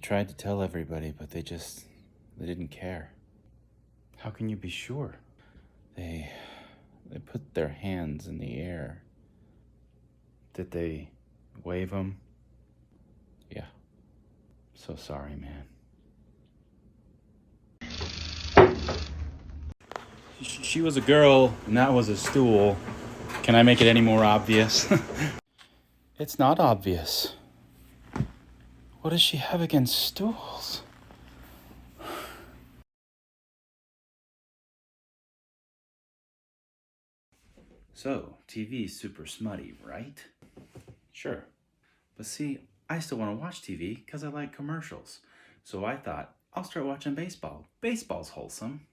tried to tell everybody, but they didn't care. How can you be sure? They put their hands in the air. Did they wave them? Yeah. So sorry, man. She was a girl, and that was a stool. Can I make it any more obvious? It's not obvious. What does she have against stools? So, TV's super smutty, right? Sure. But see, I still want to watch TV because I like commercials. So I thought, I'll start watching baseball. Baseball's wholesome.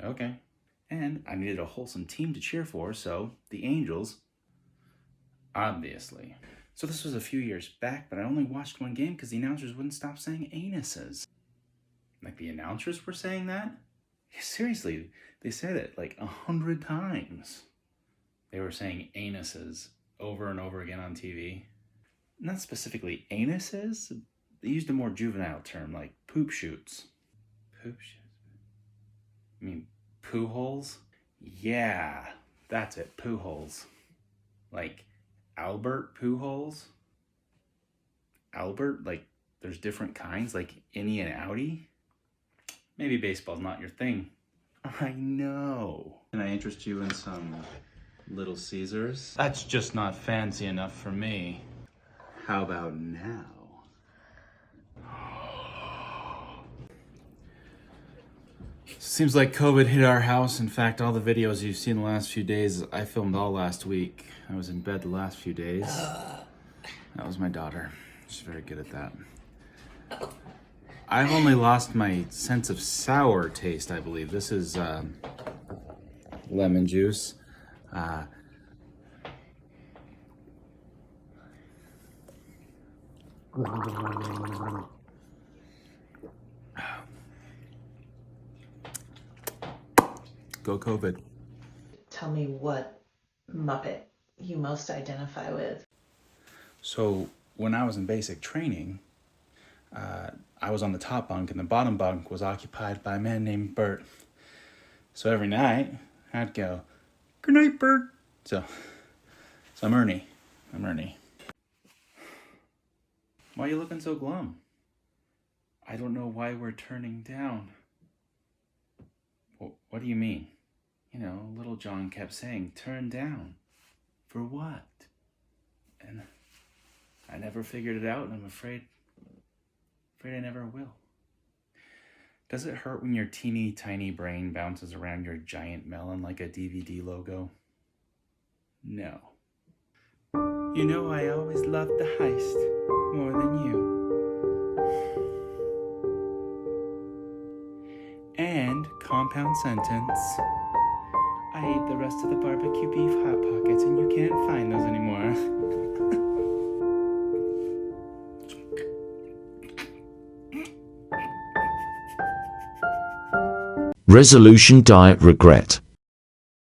Okay. And I needed a wholesome team to cheer for, so the Angels, obviously. So this was a few years back, but I only watched one game because the announcers wouldn't stop saying anuses. Like the announcers were saying that? Yeah, seriously, they said it like 100 times. They were saying anuses over and over again on TV. Not specifically anuses. They used a more juvenile term like poop shoots. Poop shoots? I mean, poo holes? Yeah, that's it, poo holes. Like Albert poo holes? Albert? Like there's different kinds, like innie and outie? Maybe baseball's not your thing. I know. Can I interest you in some Little Caesars? That's just not fancy enough for me. How about now? Seems like COVID hit our house. In fact, all the videos you've seen the last few days, I filmed all last week. I was in bed the last few days. That was my daughter. She's very good at that. I've only lost my sense of sour taste, I believe. This is lemon juice. Go COVID. Tell me what Muppet you most identify with. So when I was in basic training, I was on the top bunk and the bottom bunk was occupied by a man named Bert. So every night I'd go, "Good night, Bert." So I'm Ernie. Why are you looking so glum? I don't know why we're turning down. What do you mean? You know, little John kept saying, turn down. For what? And I never figured it out, and I'm afraid I never will. Does it hurt when your teeny tiny brain bounces around your giant melon like a DVD logo? No. You know I always loved the heist more than you. And, compound sentence, I ate the rest of the barbecue beef Hot Pockets and you can't find those anymore. Resolution diet regret.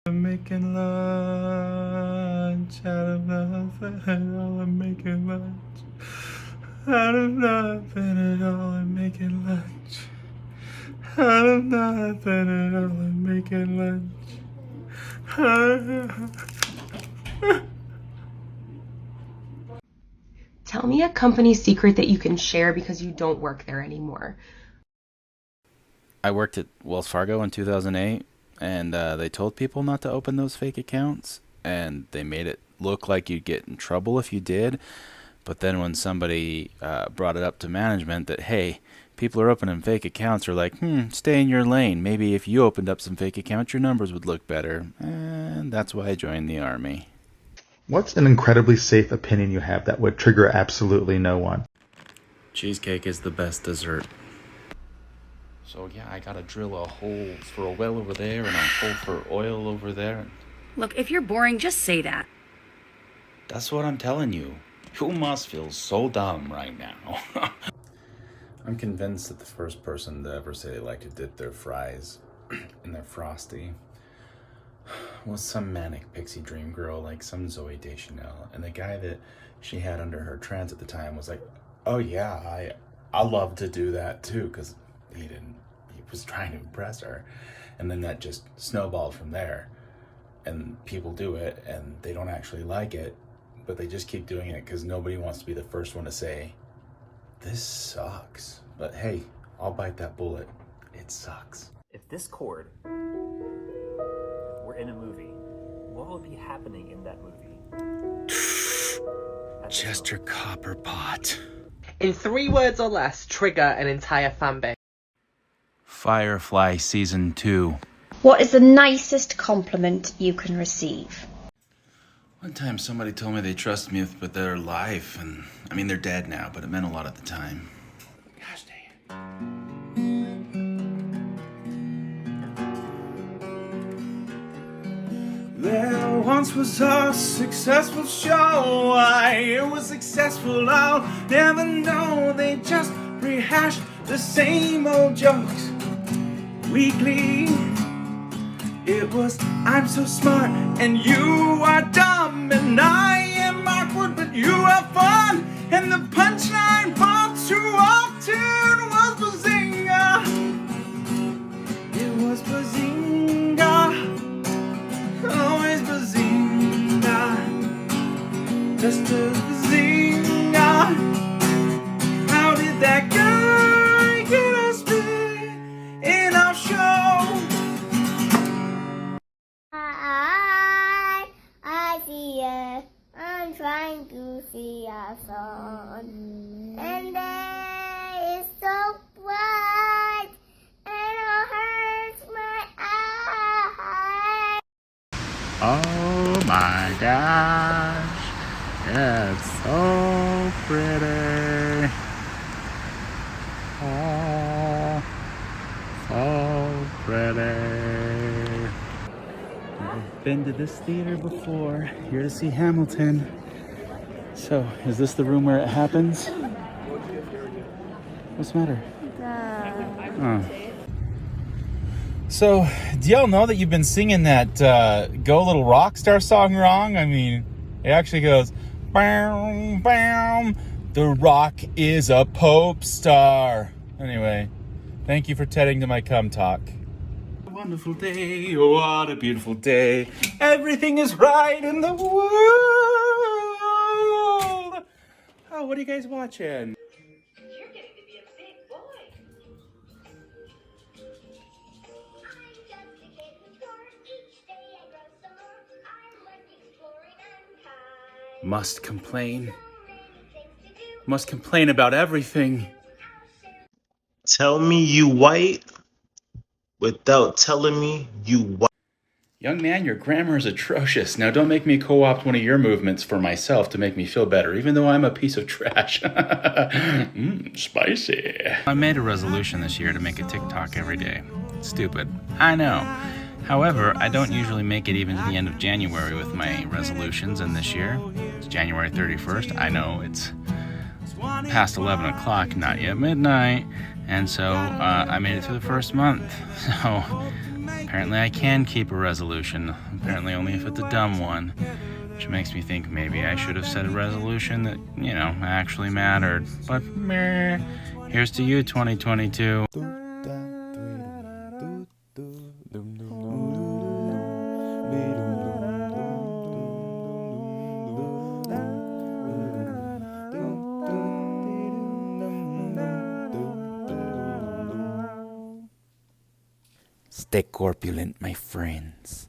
I'm making lunch out of nothing at all. I'm making lunch out of nothing at all. I'm making lunch out of nothing at all. I'm making lunch. Tell me a company secret that you can share because you don't work there anymore. I worked at Wells Fargo in 2008, and they told people not to open those fake accounts, and they made it look like you'd get in trouble if you did. But then when somebody brought it up to management that, hey, people are opening fake accounts, are like, stay in your lane. Maybe if you opened up some fake accounts, your numbers would look better. And that's why I joined the Army. What's an incredibly safe opinion you have that would trigger absolutely no one? Cheesecake is the best dessert. So yeah, I gotta drill a hole for a well over there and a hole for oil over there. Look, if you're boring, just say that. That's what I'm telling you. You must feel so dumb right now. I'm convinced that the first person to ever say they like to dip their fries in their frosty was some manic pixie dream girl, like some Zoe Deschanel. And the guy that she had under her trance at the time was like, oh yeah, I love to do that too, because he was trying to impress her. And then that just snowballed from there. And people do it and they don't actually like it, but they just keep doing it because nobody wants to be the first one to say, this sucks. But hey, I'll bite that bullet. It sucks. If this chord were in a movie, what would be happening in that movie? Chester Copperpot. In 3 words or less, trigger an entire fan base. Firefly Season 2. What is the nicest compliment you can receive? One time somebody told me they trust me with their life, and I mean they're dead now, but it meant a lot at the time. Gosh dang it. There once was a successful show. Why it was successful, I'll never know. They just rehashed the same old jokes weekly. It was, I'm so smart and you are dumb, and I am awkward but you are fun, and the punchline bombed too often was Bazinga. It was Bazinga, always Bazinga, just a Bazinga. How did that guy get us big in our show? I see it. I'm trying to see a sun, and day is so bright, and it hurts my eyes. Oh my gosh, it's so pretty. Oh, so pretty. I've been to this theater before, here to see Hamilton. So, is this the room where it happens? What's the matter? Oh. So, do y'all know that you've been singing that Go Little Rockstar song wrong? I mean, it actually goes, bam, bam, the rock is a Pope star. Anyway, thank you for tending to my cum talk. Wonderful day, what a beautiful day. Everything is right in the world. Oh, what are you guys watching? You're getting to be a big boy. I'm just a kid who's born. Each day I grow some more. I like exploring and kind. Must complain. So many things to do. Must complain about everything. Tell me you white without telling me you white. Young man, your grammar is atrocious. Now don't make me co-opt one of your movements for myself to make me feel better, even though I'm a piece of trash. Spicy. I made a resolution this year to make a TikTok every day. Stupid. I know. However, I don't usually make it even to the end of January with my resolutions, and this year, it's January 31st. I know it's past 11 o'clock, not yet midnight, and so I made it through the first month. So apparently I can keep a resolution, apparently only if it's a dumb one, which makes me think maybe I should have set a resolution that, you know, actually mattered. But meh, here's to you, 2022. Stay corpulent, my friends.